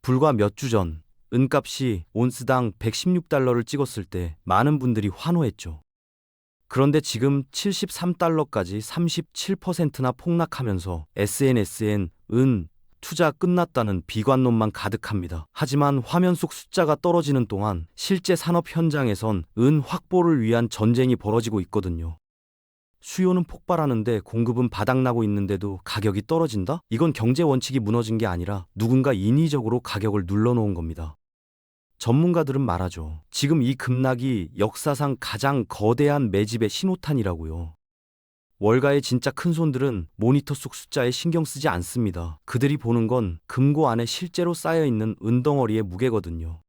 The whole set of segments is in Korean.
불과 몇 주 전 은값이 온스당 116달러를 찍었을 때 많은 분들이 환호했죠. 그런데 지금 73달러까지 37%나 폭락하면서 SNS엔 은 투자 끝났다는 비관론만 가득합니다. 하지만 화면 속 숫자가 떨어지는 동안 실제 산업 현장에선 은 확보를 위한 전쟁이 벌어지고 있거든요. 수요는 폭발하는데 공급은 바닥나고 있는데도 가격이 떨어진다? 이건 경제 원칙이 무너진 게 아니라 누군가 인위적으로 가격을 눌러놓은 겁니다. 전문가들은 말하죠. 지금 이 급락이 역사상 가장 거대한 매집의 신호탄이라고요. 월가의 진짜 큰손들은 모니터 속 숫자에 신경 쓰지 않습니다. 그들이 보는 건 금고 안에 실제로 쌓여있는 은덩어리의 무게거든요.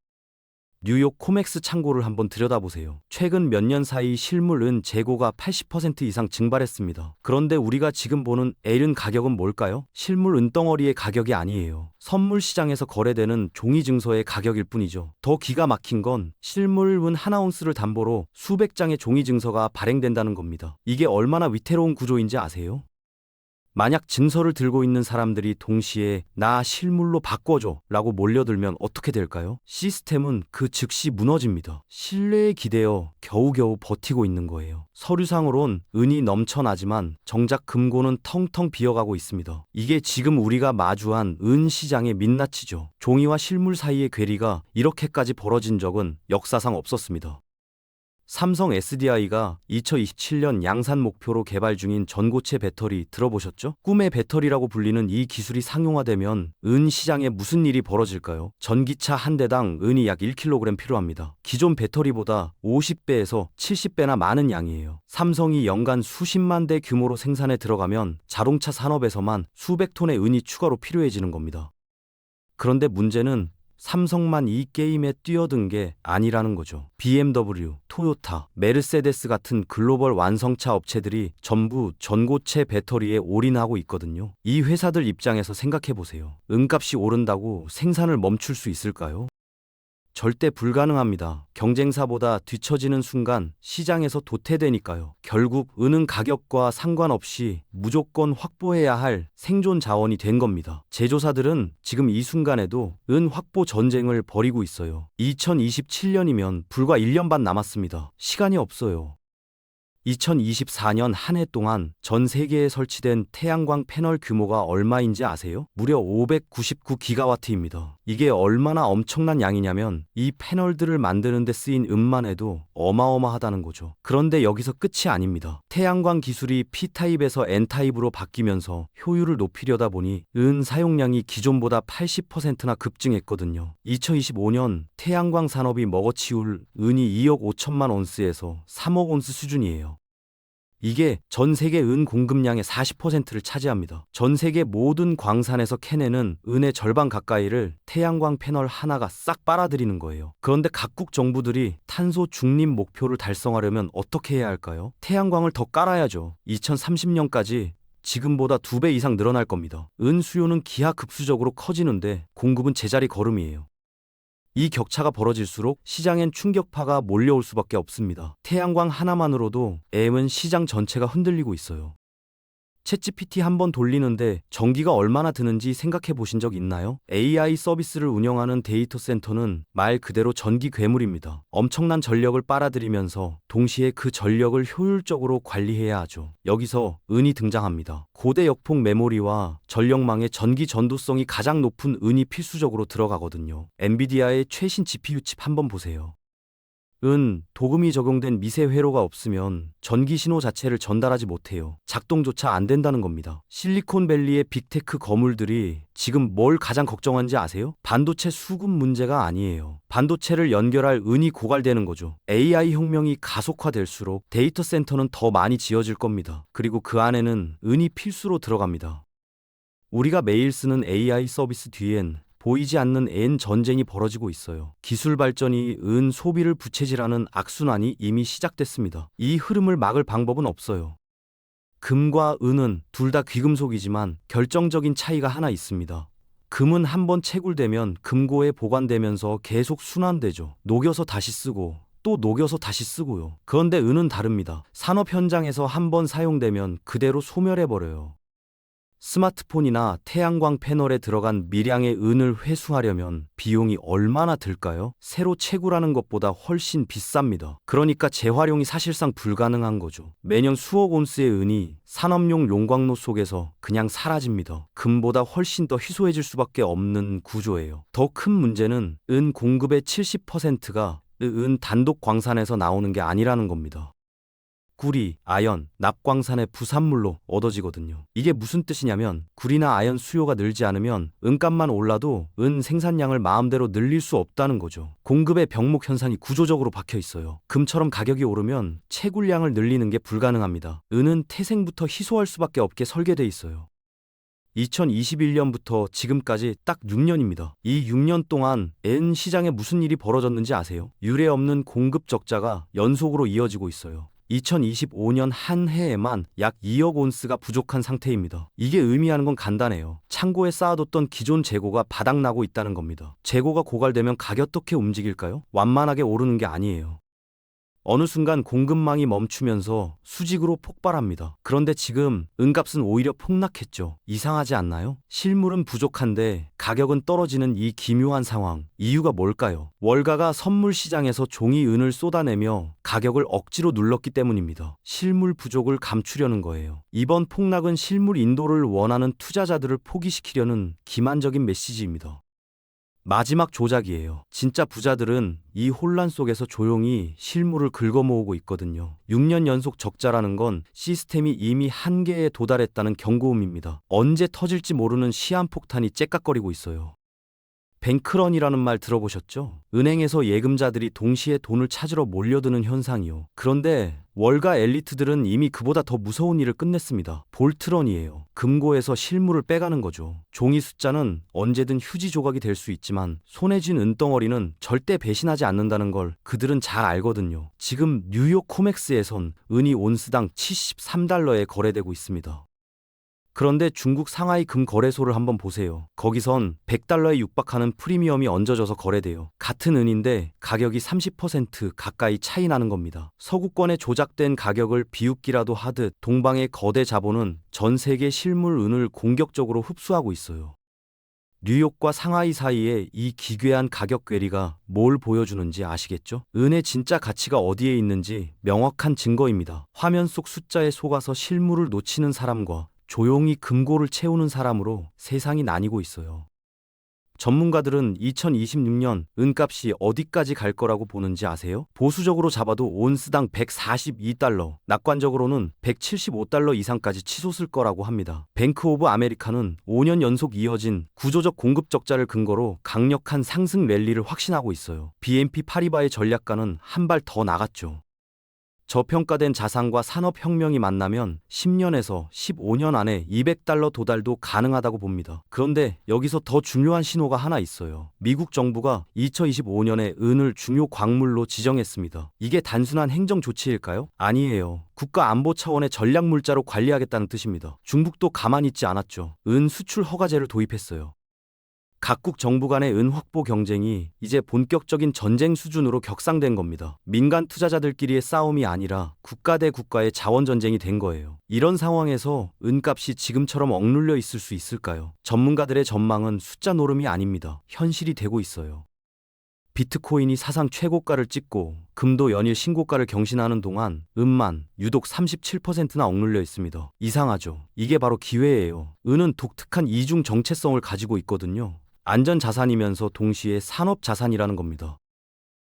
뉴욕 코맥스 창고를 한번 들여다보세요. 최근 몇 년 사이 실물 은 재고가 80% 이상 증발했습니다. 그런데 우리가 지금 보는 L은 가격은 뭘까요? 실물 은덩어리의 가격이 아니에요. 선물 시장에서 거래되는 종이 증서의 가격일 뿐이죠. 더 기가 막힌 건 실물 은 한 아운스를 담보로 수백 장의 종이 증서가 발행된다는 겁니다. 이게 얼마나 위태로운 구조인지 아세요? 만약 증서를 들고 있는 사람들이 동시에 나 실물로 바꿔줘 라고 몰려들면 어떻게 될까요? 시스템은 그 즉시 무너집니다. 신뢰에 기대어 겨우겨우 버티고 있는 거예요. 서류상으론 은이 넘쳐나지만 정작 금고는 텅텅 비어가고 있습니다. 이게 지금 우리가 마주한 은 시장의 민낯이죠. 종이와 실물 사이의 괴리가 이렇게까지 벌어진 적은 역사상 없었습니다. 삼성 SDI가 2027년 양산 목표로 개발 중인 전고체 배터리 들어보셨죠? 꿈의 배터리라고 불리는 이 기술이 상용화되면 은 시장에 무슨 일이 벌어질까요? 전기차 한 대당 은이 약 1kg 필요합니다. 기존 배터리보다 50배에서 70배나 많은 양이에요. 삼성이 연간 수십만 대 규모로 생산에 들어가면 자동차 산업에서만 수백 톤의 은이 추가로 필요해지는 겁니다. 그런데 문제는 삼성만 이 게임에 뛰어든 게 아니라는 거죠. BMW, 토요타, 메르세데스 같은 글로벌 완성차 업체들이 전부 전고체 배터리에 올인하고 있거든요. 이 회사들 입장에서 생각해 보세요. 은값이 오른다고 생산을 멈출 수 있을까요? 절대 불가능합니다. 경쟁사보다 뒤처지는 순간 시장에서 도태되니까요. 결국 은은 가격과 상관없이 무조건 확보해야 할 생존 자원이 된 겁니다. 제조사들은 지금 이 순간에도 은 확보 전쟁을 벌이고 있어요. 2027년이면 불과 1년 반 남았습니다. 시간이 없어요. 2024년 한 해 동안 전 세계에 설치된 태양광 패널 규모가 얼마인지 아세요? 무려 599기가와트입니다. 이게 얼마나 엄청난 양이냐면 이 패널들을 만드는 데 쓰인 은만 해도 어마어마하다는 거죠. 그런데 여기서 끝이 아닙니다. 태양광 기술이 P타입에서 N타입으로 바뀌면서 효율을 높이려다 보니 은 사용량이 기존보다 80%나 급증했거든요. 2025년 태양광 산업이 먹어치울 은이 2억 5천만 온스에서 3억 온스 수준이에요. 이게 전 세계 은 공급량의 40%를 차지합니다. 전 세계 모든 광산에서 캐내는 은의 절반 가까이를 태양광 패널 하나가 싹 빨아들이는 거예요. 그런데 각국 정부들이 탄소 중립 목표를 달성하려면 어떻게 해야 할까요? 태양광을 더 깔아야죠. 2030년까지 지금보다 2배 이상 늘어날 겁니다. 은 수요는 기하급수적으로 커지는데 공급은 제자리 걸음이에요. 이 격차가 벌어질수록 시장엔 충격파가 몰려올 수밖에 없습니다. 태양광 하나만으로도 M은 시장 전체가 흔들리고 있어요. 챗GPT 한번 돌리는데 전기가 얼마나 드는지 생각해 보신 적 있나요? AI 서비스를 운영하는 데이터 센터는 말 그대로 전기 괴물입니다. 엄청난 전력을 빨아들이면서 동시에 그 전력을 효율적으로 관리해야 하죠. 여기서 은이 등장합니다. 고대 역폭 메모리와 전력망의 전기 전도성이 가장 높은 은이 필수적으로 들어가거든요. 엔비디아의 최신 GPU 칩 한번 보세요. 도금이 적용된 미세 회로가 없으면 전기 신호 자체를 전달하지 못해요. 작동조차 안 된다는 겁니다. 실리콘밸리의 빅테크 거물들이 지금 뭘 가장 걱정한지 아세요? 반도체 수급 문제가 아니에요. 반도체를 연결할 은이 고갈되는 거죠. AI 혁명이 가속화될수록 데이터 센터는 더 많이 지어질 겁니다. 그리고 그 안에는 은이 필수로 들어갑니다. 우리가 매일 쓰는 AI 서비스 뒤엔 보이지 않는 N 전쟁이 벌어지고 있어요. 기술 발전이 은 소비를 부채질하는 악순환이 이미 시작됐습니다. 이 흐름을 막을 방법은 없어요. 금과 은은 둘 다 귀금속이지만 결정적인 차이가 하나 있습니다. 금은 한번 채굴되면 금고에 보관되면서 계속 순환되죠. 녹여서 다시 쓰고 또 녹여서 다시 쓰고요. 그런데 은은 다릅니다. 산업 현장에서 한번 사용되면 그대로 소멸해버려요. 스마트폰이나 태양광 패널에 들어간 미량의 은을 회수하려면 비용이 얼마나 들까요? 새로 채굴하는 것보다 훨씬 비쌉니다. 그러니까 재활용이 사실상 불가능한 거죠. 매년 수억 온스의 은이 산업용 용광로 속에서 그냥 사라집니다. 금보다 훨씬 더 희소해질 수밖에 없는 구조예요. 더 큰 문제는 은 공급의 70%가 은 단독 광산에서 나오는 게 아니라는 겁니다. 구리, 아연, 납광산의 부산물로 얻어지거든요. 이게 무슨 뜻이냐면 구리나 아연 수요가 늘지 않으면 은값만 올라도 은 생산량을 마음대로 늘릴 수 없다는 거죠. 공급의 병목 현상이 구조적으로 박혀 있어요. 금처럼 가격이 오르면 채굴량을 늘리는 게 불가능합니다. 은은 태생부터 희소할 수밖에 없게 설계돼 있어요. 2021년부터 지금까지 딱 6년입니다. 이 6년 동안 은 시장에 무슨 일이 벌어졌는지 아세요? 유례 없는 공급 적자가 연속으로 이어지고 있어요. 2025년 한 해에만 약 2억 온스가 부족한 상태입니다. 이게 의미하는 건 간단해요. 창고에 쌓아뒀던 기존 재고가 바닥나고 있다는 겁니다. 재고가 고갈되면 가격 어떻게 움직일까요? 완만하게 오르는 게 아니에요. 어느 순간 공급망이 멈추면서 수직으로 폭발합니다. 그런데 지금 은값은 오히려 폭락했죠. 이상하지 않나요? 실물은 부족한데 가격은 떨어지는 이 기묘한 상황. 이유가 뭘까요? 월가가 선물 시장에서 종이 은을 쏟아내며 가격을 억지로 눌렀기 때문입니다. 실물 부족을 감추려는 거예요. 이번 폭락은 실물 인도를 원하는 투자자들을 포기시키려는 기만적인 메시지입니다. 마지막 조작이에요. 진짜 부자들은 이 혼란 속에서 조용히 실물을 긁어모으고 있거든요. 6년 연속 적자라는 건 시스템이 이미 한계에 도달했다는 경고음입니다. 언제 터질지 모르는 시한폭탄이 째깍거리고 있어요. 뱅크런이라는 말 들어보셨죠? 은행에서 예금자들이 동시에 돈을 찾으러 몰려드는 현상이요. 그런데 월가 엘리트들은 이미 그보다 더 무서운 일을 끝냈습니다. 볼트런이에요. 금고에서 실물을 빼가는 거죠. 종이 숫자는 언제든 휴지 조각이 될 수 있지만 손에 쥔 은덩어리는 절대 배신하지 않는다는 걸 그들은 잘 알거든요. 지금 뉴욕 코맥스에선 은이 온스당 73달러에 거래되고 있습니다. 그런데 중국 상하이 금 거래소를 한번 보세요. 거기선 100달러에 육박하는 프리미엄이 얹어져서 거래돼요. 같은 은인데 가격이 30% 가까이 차이 나는 겁니다. 서구권에 조작된 가격을 비웃기라도 하듯 동방의 거대 자본은 전 세계 실물 은을 공격적으로 흡수하고 있어요. 뉴욕과 상하이 사이에 이 기괴한 가격 괴리가 뭘 보여주는지 아시겠죠? 은의 진짜 가치가 어디에 있는지 명확한 증거입니다. 화면 속 숫자에 속아서 실물을 놓치는 사람과 조용히 금고를 채우는 사람으로 세상이 나뉘고 있어요. 전문가들은 2026년 은값이 어디까지 갈 거라고 보는지 아세요? 보수적으로 잡아도 온스당 142달러, 낙관적으로는 175달러 이상까지 치솟을 거라고 합니다. 뱅크 오브 아메리카는 5년 연속 이어진 구조적 공급 적자를 근거로 강력한 상승 랠리를 확신하고 있어요. BNP 파리바의 전략가는 한 발 더 나갔죠. 저평가된 자산과 산업혁명이 만나면 10년에서 15년 안에 200달러 도달도 가능하다고 봅니다. 그런데 여기서 더 중요한 신호가 하나 있어요. 미국 정부가 2025년에 은을 중요 광물로 지정했습니다. 이게 단순한 행정 조치일까요? 아니에요. 국가 안보 차원의 전략 물자로 관리하겠다는 뜻입니다. 중국도 가만히 있지 않았죠. 은 수출 허가제를 도입했어요. 각국 정부 간의 은 확보 경쟁이 이제 본격적인 전쟁 수준으로 격상된 겁니다. 민간 투자자들끼리의 싸움이 아니라 국가 대 국가의 자원 전쟁이 된 거예요. 이런 상황에서 은값이 지금처럼 억눌려 있을 수 있을까요? 전문가들의 전망은 숫자 노름이 아닙니다. 현실이 되고 있어요. 비트코인이 사상 최고가를 찍고 금도 연일 신고가를 경신하는 동안 은만 유독 37%나 억눌려 있습니다. 이상하죠? 이게 바로 기회예요. 은은 독특한 이중 정체성을 가지고 있거든요. 안전자산이면서 동시에 산업자산이라는 겁니다.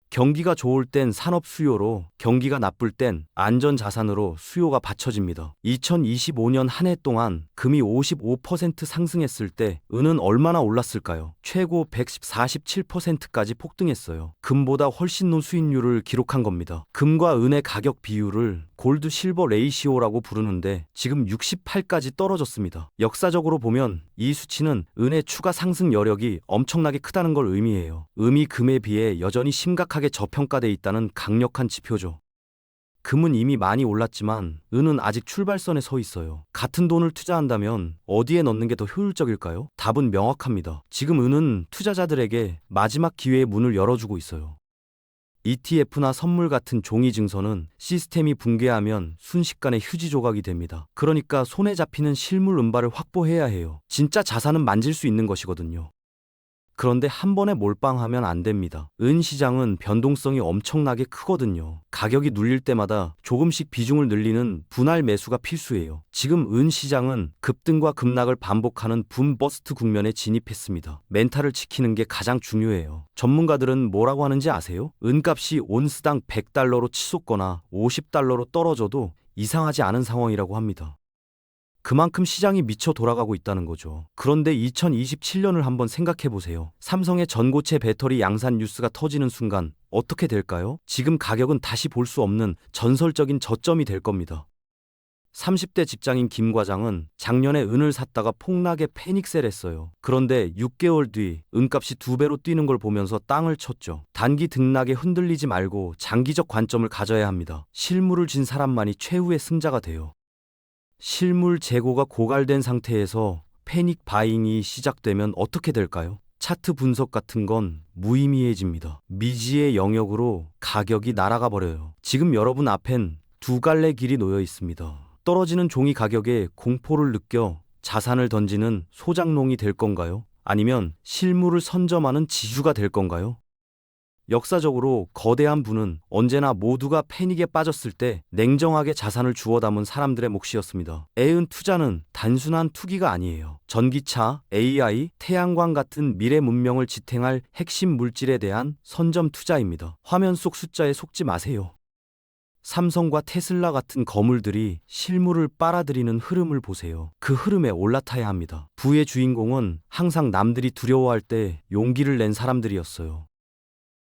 경기가 좋을 땐 산업 수요로, 경기가 나쁠 땐 안전자산으로 수요가 받쳐집니다. 2025년 한 해 동안 금이 55% 상승했을 때 은은 얼마나 올랐을까요? 최고 147%까지 폭등했어요. 금보다 훨씬 높은 수익률을 기록한 겁니다. 금과 은의 가격 비율을 골드 실버 레이시오라고 부르는데 지금 68까지 떨어졌습니다. 역사적으로 보면 이 수치는 은의 추가 상승 여력이 엄청나게 크다는 걸 의미해요. 금이 금에 비해 여전히 심각하게 저평가돼 있다는 강력한 지표죠. 금은 이미 많이 올랐지만 은은 아직 출발선에 서 있어요. 같은 돈을 투자한다면 어디에 넣는 게 더 효율적일까요? 답은 명확합니다. 지금 은은 투자자들에게 마지막 기회의 문을 열어주고 있어요. ETF나 선물 같은 종이 증서는 시스템이 붕괴하면 순식간에 휴지 조각이 됩니다. 그러니까 손에 잡히는 실물 은바를 확보해야 해요. 진짜 자산은 만질 수 있는 것이거든요. 그런데 한 번에 몰빵하면 안 됩니다. 은 시장은 변동성이 엄청나게 크거든요. 가격이 눌릴 때마다 조금씩 비중을 늘리는 분할 매수가 필수예요. 지금 은 시장은 급등과 급락을 반복하는 붐 버스트 국면에 진입했습니다. 멘탈을 지키는 게 가장 중요해요. 전문가들은 뭐라고 하는지 아세요? 은값이 온스당 100달러로 치솟거나 50달러로 떨어져도 이상하지 않은 상황이라고 합니다. 그만큼 시장이 미쳐 돌아가고 있다는 거죠. 그런데 2027년을 한번 생각해 보세요. 삼성의 전고체 배터리 양산 뉴스가 터지는 순간 어떻게 될까요? 지금 가격은 다시 볼 수 없는 전설적인 저점이 될 겁니다. 30대 직장인 김 과장은 작년에 은을 샀다가 폭락에 패닉셀했어요. 그런데 6개월 뒤 은값이 2배로 뛰는 걸 보면서 땅을 쳤죠. 단기 등락에 흔들리지 말고 장기적 관점을 가져야 합니다. 실물을 진 사람만이 최후의 승자가 돼요. 실물 재고가 고갈된 상태에서 패닉 바잉이 시작되면 어떻게 될까요? 차트 분석 같은 건 무의미해집니다. 미지의 영역으로 가격이 날아가 버려요. 지금 여러분 앞엔 두 갈래 길이 놓여 있습니다. 떨어지는 종이 가격에 공포를 느껴 자산을 던지는 소장농이 될 건가요? 아니면 실물을 선점하는 지주가 될 건가요? 역사적으로 거대한 부는 언제나 모두가 패닉에 빠졌을 때 냉정하게 자산을 주워 담은 사람들의 몫이었습니다. 애은 투자는 단순한 투기가 아니에요. 전기차, AI, 태양광 같은 미래 문명을 지탱할 핵심 물질에 대한 선점 투자입니다. 화면 속 숫자에 속지 마세요. 삼성과 테슬라 같은 거물들이 실물을 빨아들이는 흐름을 보세요. 그 흐름에 올라타야 합니다. 부의 주인공은 항상 남들이 두려워할 때 용기를 낸 사람들이었어요.